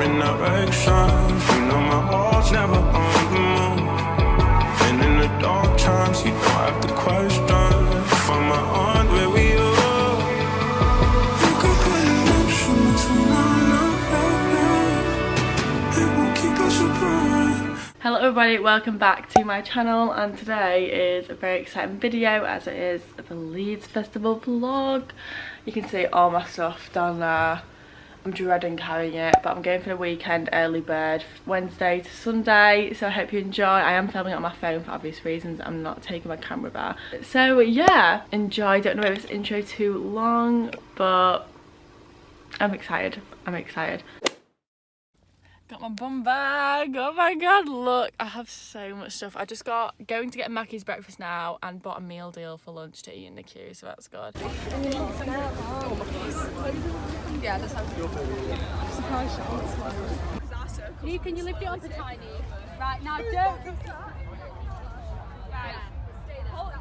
different directions. You know my heart's never on the move. And in the dark times, you don't have to question. Find my heart where we are. You can put emotions from it won't keep us apart. Hello everybody, welcome back to my channel, and today is a very exciting video as it is the LEEDS Festival vlog. You can see all my stuff down there. I'm dreading carrying it, but I'm going for the weekend early bird, Wednesday to Sunday, so I hope you enjoy. I am filming it on my phone for obvious reasons. I'm not taking my camera there. So yeah, enjoy. Don't know if this intro too long, but I'm excited. Got my bum bag. Oh my god, look, I have so much stuff. I just going to get Mackie's breakfast now and bought a meal deal for lunch to eat in the queue, so that's good. Yeah, that's how surprise shots. Can you lift it onto Tiny? Right, now don't. Right.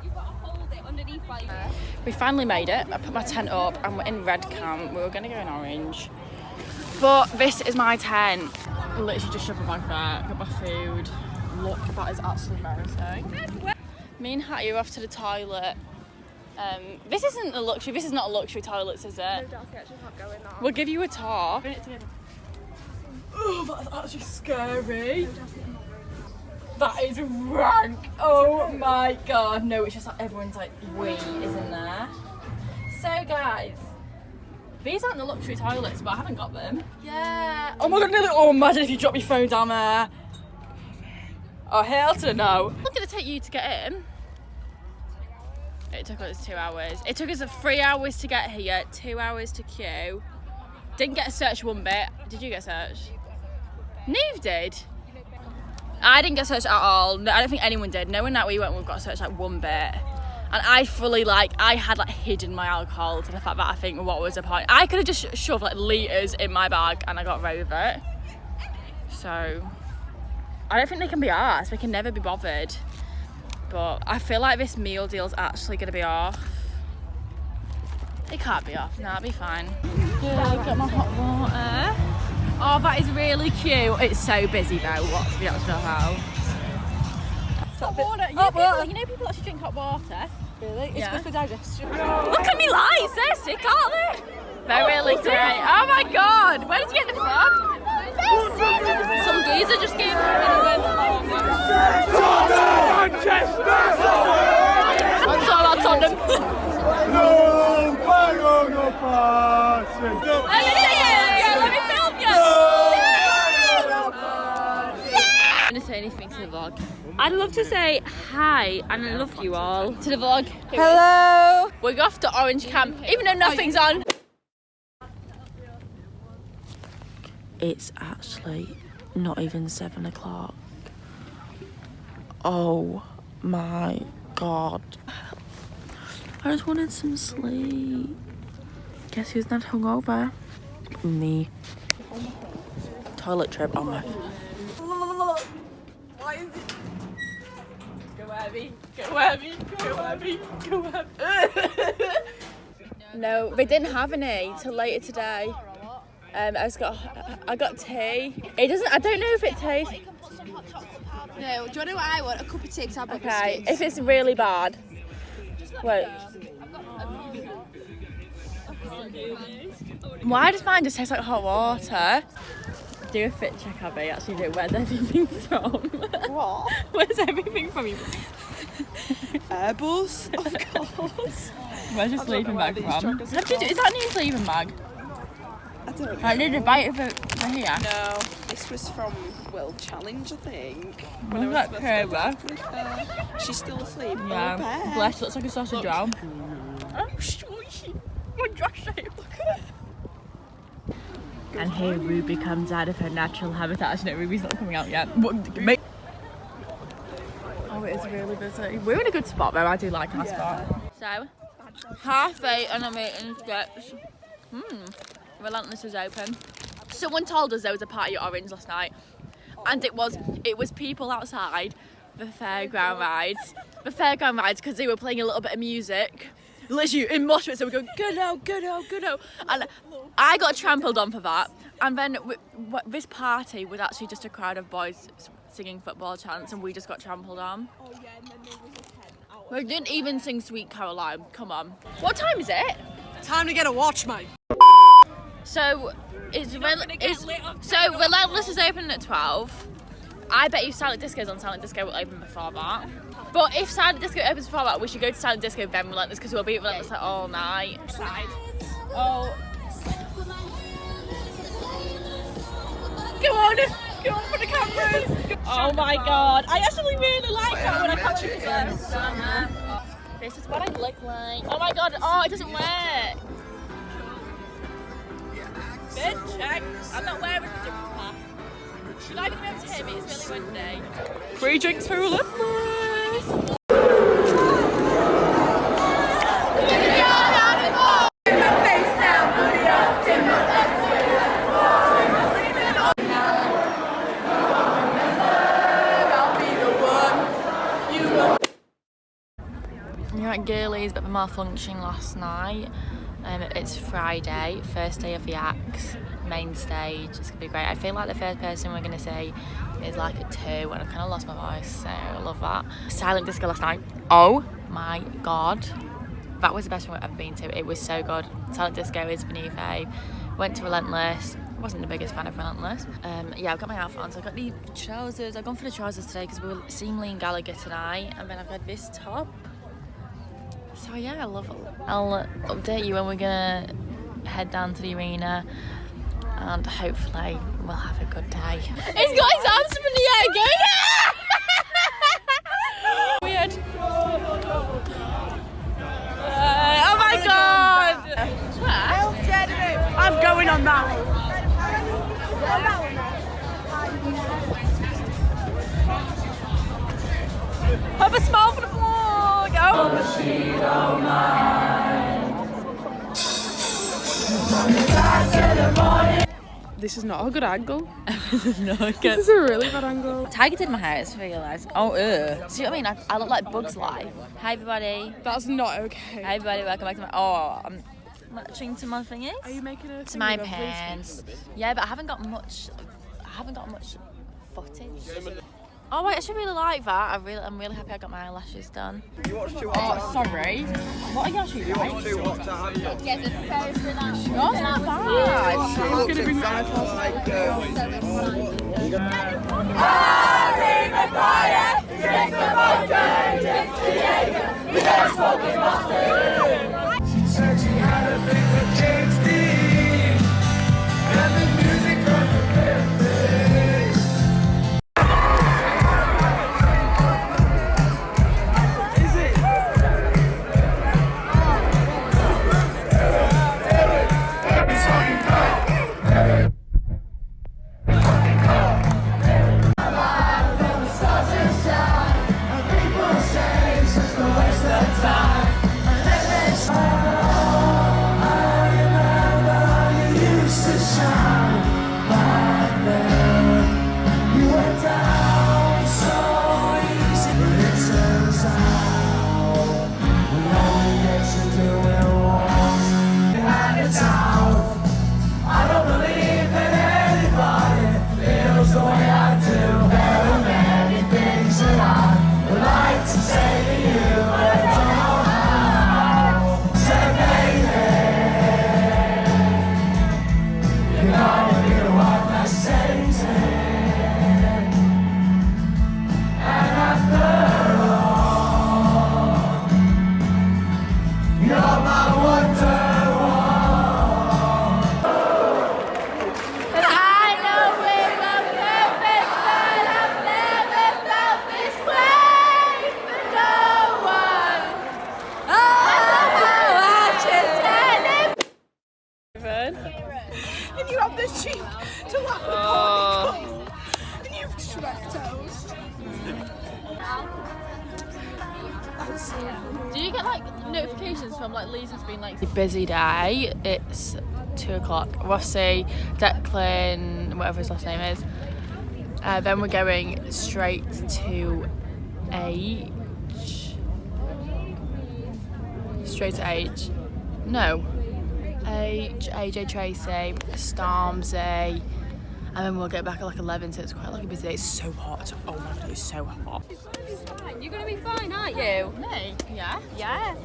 You've got to hold it underneath while you. We finally made it. I put my tent up and we're in red camp. We were going to go in orange. But this is my tent. Literally just shoved my bag there, got my food. Look, that is absolutely embarrassing. Me and Hattie are off to the toilet. This isn't a luxury, this is not a luxury toilets, is it? No, Darcy actually can't go in that. We'll give you a tour. Oh, that's actually scary. That is rank. Oh my god. No, it's just like everyone's like wee is in there. So guys, these aren't the luxury toilets, but I haven't got them. Yeah. Oh my god, nearly. Oh, imagine if you drop your phone down there. Oh, hell to the no. How long did it take you to get in? It took us 2 hours. It took us 3 hours to get here, 2 hours to queue. Didn't get a search one bit. Did you get searched? Neve did. I didn't get searched at all. No, I don't think anyone did. No one that we went with got searched like one bit. And I fully I had hidden my alcohol to the fact that I think what was the point. I could have just shoved like litres in my bag and I got away with it. So, I don't think they can be arsed. They can never be bothered. But I feel like this meal deal's actually going to be off. It can't be off. Nah, it'll be fine. Yeah, I got my hot water. Oh, that is really cute. It's so busy though, what's the actual hell? Hot water. You know people actually drink hot water. Really? It's good for digestion. Look at me lights, they're sick, aren't they? They're really great. Oh my god, where did you get them from? Some geezer just gave me That's all I'll tell them. Let me film you. I'm going to say anything to the vlog. I'd love to say hi and I love you all to the vlog. Hello. We're off to Orange Camp, even though nothing's on. It's actually not even 7 o'clock. Oh my god. I just wanted some sleep. Guess who's not hungover? Me. Toilet trip on my. Why is it? Go Abby, go Abby, go Abby, go Abby. No, they didn't have any till later today. I got tea. It doesn't. I don't know if it tastes. No, do you know what I want? A cup of tea because I've got Okay, if it's really bad. Wait. Why does mine just taste like hot water? Do a fit check, Abby. Actually, do. Where's everything from? What? Where's everything from? Airbus, of course. Where's your sleeping bag from? Is that a new sleeping bag? I don't know. I need a bite of it for here. No, this was from World Challenge, I think. When I was that Cobra? She's still asleep. Yeah. Oh, bear. Bless, looks like a sausage roll. Oh, shush. What dress shape? Look at it. And here Ruby comes out of her natural habitat. Actually, no, Ruby's not coming out yet. Oh, it is really busy. We're in a good spot though. I do like our spot. So, 8:30 and I'm eating chips. Relentless is open. Someone told us there was a party at Orange last night, and it was people outside the fairground rides. The fairground rides because they were playing a little bit of music. Literally in mosh pit, so we're going, go no. And I got trampled on for that. And then this party was actually just a crowd of boys singing football chants, and we just got trampled on. Oh yeah, and then there was a 10 out. We didn't even sing Sweet Caroline. Come on. What time is it? Time to get a watch, mate. So Relentless is open at 12. I bet you Silent Disco's on. Silent Disco will open before that. But if Silent Disco opens before that, we should go to Silent Disco then Relentless, because we'll be at Relentless like all night. Oh. Come on for the cameras. Oh my god, I actually really like that when I come into this. This is what I look like. Oh my god, oh, it doesn't work. Bitch, check. I'm not wearing a jumper. You're not even able to hear me, it's really windy. Free drinks for Relentless. You're at Girlies, bit of a malfunction last night. It's Friday, first day of the acts, main stage. It's gonna be great. I feel like the first person we're gonna see is like at 2, and I kind of lost my voice, so I love that. Silent Disco last night. Oh my god, that was the best one I've ever been to. It was so good. Silent Disco is beneath A. Went to Relentless. Wasn't the biggest fan of Relentless. Yeah, I've got my outfit on, so I've got the trousers. I've gone for the trousers today because we were seeing Lee and Gallagher tonight, and then I've got this top. So yeah, I love it. I'll update you when we're gonna head down to the arena, and hopefully we'll have a good day. He's got his arms up in the air again! Weird. Oh my god! I'm going on that one. Have a smile for the vlog! Oh. This is not a good angle. This is not good. This is a really bad angle. Tiger did my hair, I just realised. Oh, see what I mean? I look like Bugs Life. Hi everybody. That's not okay. Hi everybody, welcome back to my... Oh, I'm matching to my thingies. Are you making a to my pants. Yeah, but I haven't got much footage. Oh wait, I should really like that. I'm really happy I got my eyelashes done. Oh, sorry. What are you actually like? Yeah, the first and that Oh, it's not bad. I'm gonna bring my iPhone. She said she had a thing for James Dean and the music from the 50s. Is it? It's fucking cold. People say it's just a waste of time. And you have the cheek to laugh at party and you Shrek toast. Do you get like notifications from like Leeds has been like a busy day? It's 2 o'clock. Rossi, Declan, whatever his last name is. Then we're going straight to H. Straight to H. No. AJ Tracy, Stormzy, and then we'll get back at like 11, so it's quite like a busy day. It's so hot. Oh my god, it's so hot. You're gonna be fine, aren't you? Me? Yeah. Yeah.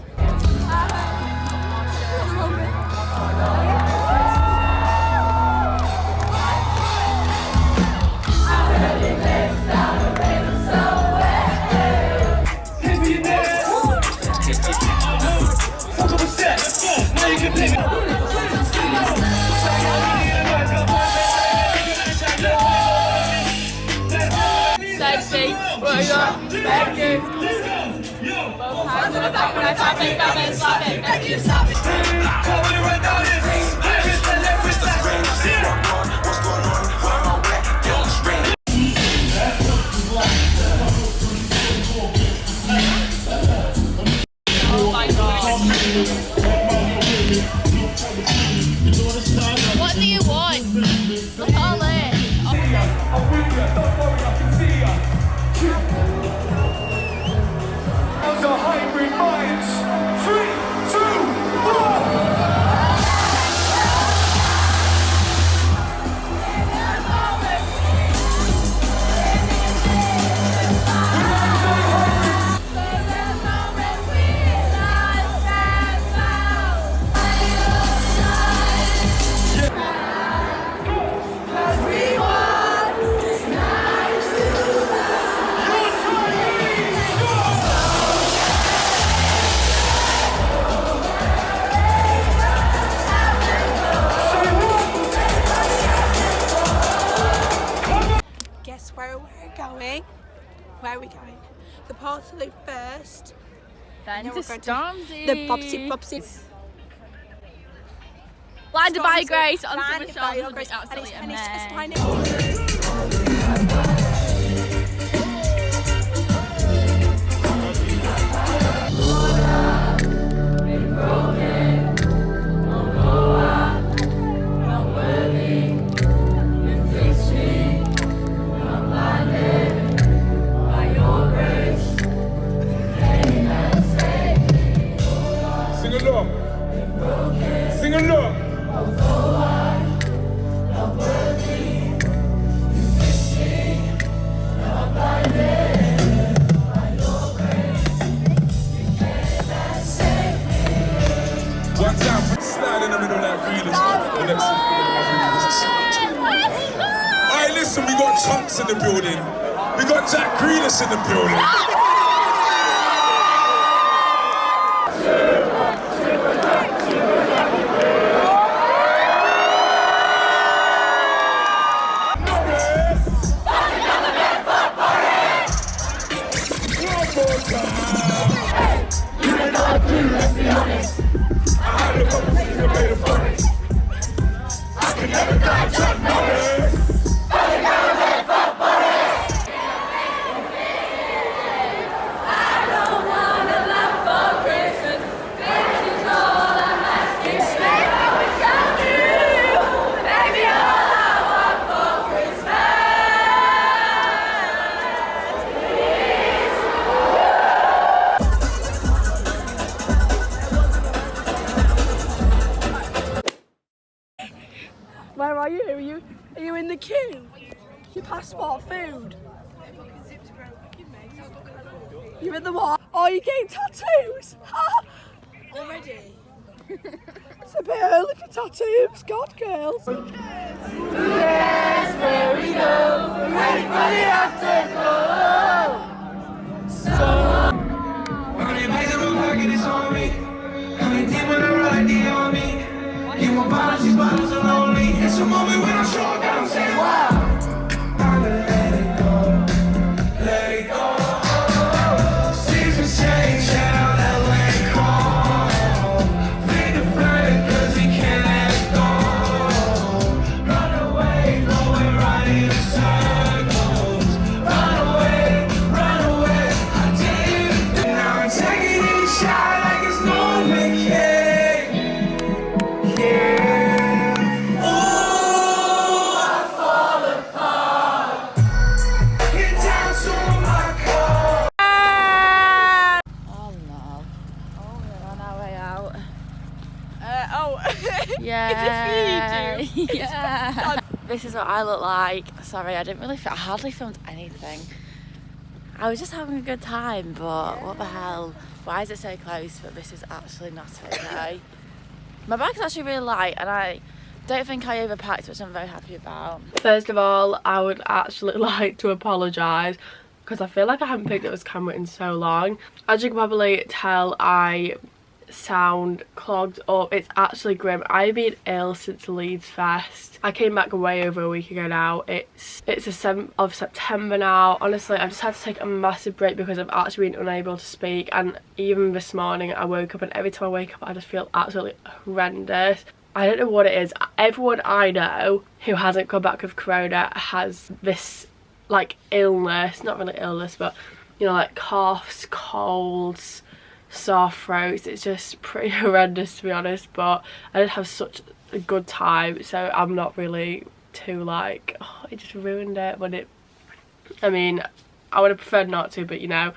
Sexy, what you got? Thank you. Both hands in the back when I tap it, grab it, slap it, make you stop it. Oh my god. What do you want? Look at all this. The hybrid minds. 3, 2, 1. Guess where we're going? Where are we going? The Portaloo first. Then Now to we're going to Stormzy. The Bobsy Bobsy. Landed by Stormzy. Grace on Landed Summer by Shores. Grace. And Absolutely it's amazing. Sing along. Sing along. One time, slide in the middle like realist. The next Alright, listen, we got Chunks in the building. We got Jack Grealish in the building. Where are you? Are you in the queue? Your passport, food. You're in the what? Oh, you're getting tattoos? Already? It's a bit early for tattoos. God, girls. Yes, where we go. We're ready for the afterglow. Honey, bags in my pocket, it's on me. Honey, deep when I ride the army. You want bottles, these bottles are lonely. It's a moment when I show up and I'm saying, wow. Time to let it go. Let it go. Seasons change, shout out LA call. Fade the flame, cause we can't let it go. Run away, going right in. This is what I look like. Sorry, I hardly filmed anything. I was just having a good time, but what the hell? Why is it so close? But this is actually not okay. My bag's actually really light and I don't think I overpacked, which I'm very happy about. First of all, I would actually like to apologise because I feel like I haven't picked up this camera in so long. As you can probably tell, I sound clogged up. It's actually grim. I've been ill since Leeds Fest. I came back way over a week ago now. It's the 7th of September now. Honestly, I've just had to take a massive break because I've actually been unable to speak, and even this morning I woke up and every time I wake up I just feel absolutely horrendous. I don't know what it is. Everyone I know who hasn't come back with corona has this like illness, not really illness, but you know, like coughs, colds, sore throats. It's just pretty horrendous, to be honest, but I did have such a good time, so I'm not really too like, oh, it just ruined it. But it, I mean, I would have preferred not to, but you know,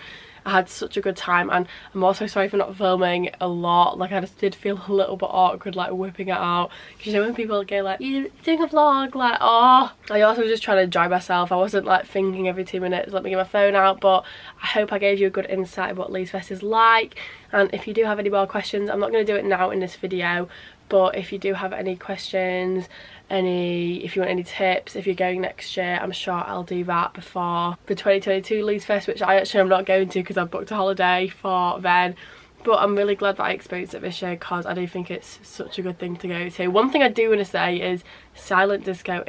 I had such a good time. And I'm also sorry for not filming a lot. Like, I just did feel a little bit awkward like whipping it out, because you know when people go like, you doing a vlog, like, oh. I also was just trying to enjoy myself. I wasn't like thinking every 2 minutes let me get my phone out, but I hope I gave you a good insight of what Leeds Fest is like. And if you do have any more questions, I'm not going to do it now in this video, but if you do have any questions, if you want any tips, if you're going next year, I'm sure I'll do that before the 2022 Leeds Fest, which I actually am not going to because I've booked a holiday for then. But I'm really glad that I experienced it this year because I do think it's such a good thing to go to. One thing I do want to say is silent disco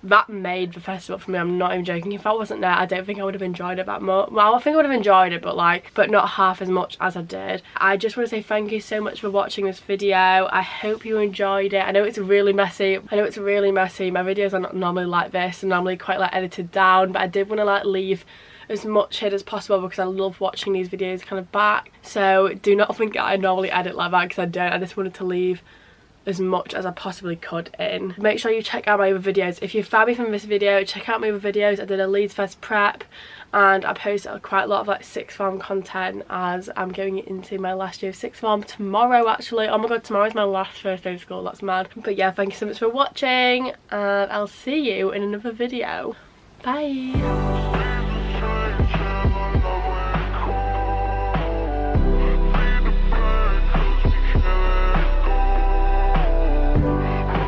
that made the festival for me. I'm not even joking. If I wasn't there, I don't think I would have enjoyed it that much. Well, I think I would have enjoyed it, but not half as much as I did. I just want to say thank you so much for watching this video. I hope you enjoyed it. I know it's really messy. My videos are not normally like this. They're normally quite like edited down, but I did want to like leave as much hid as possible because I love watching these videos kind of back. So do not think I normally edit like that, because I don't. I just wanted to leave as much as I possibly could in. Make sure you check out my other videos. If you found me from this video, check out my other videos. I did a Leeds Fest prep and I posted quite a lot of like sixth form content as I'm going into my last year of sixth form tomorrow actually. Oh my god, tomorrow's my last first day of school, that's mad. But yeah, thank you so much for watching and I'll see you in another video. Bye.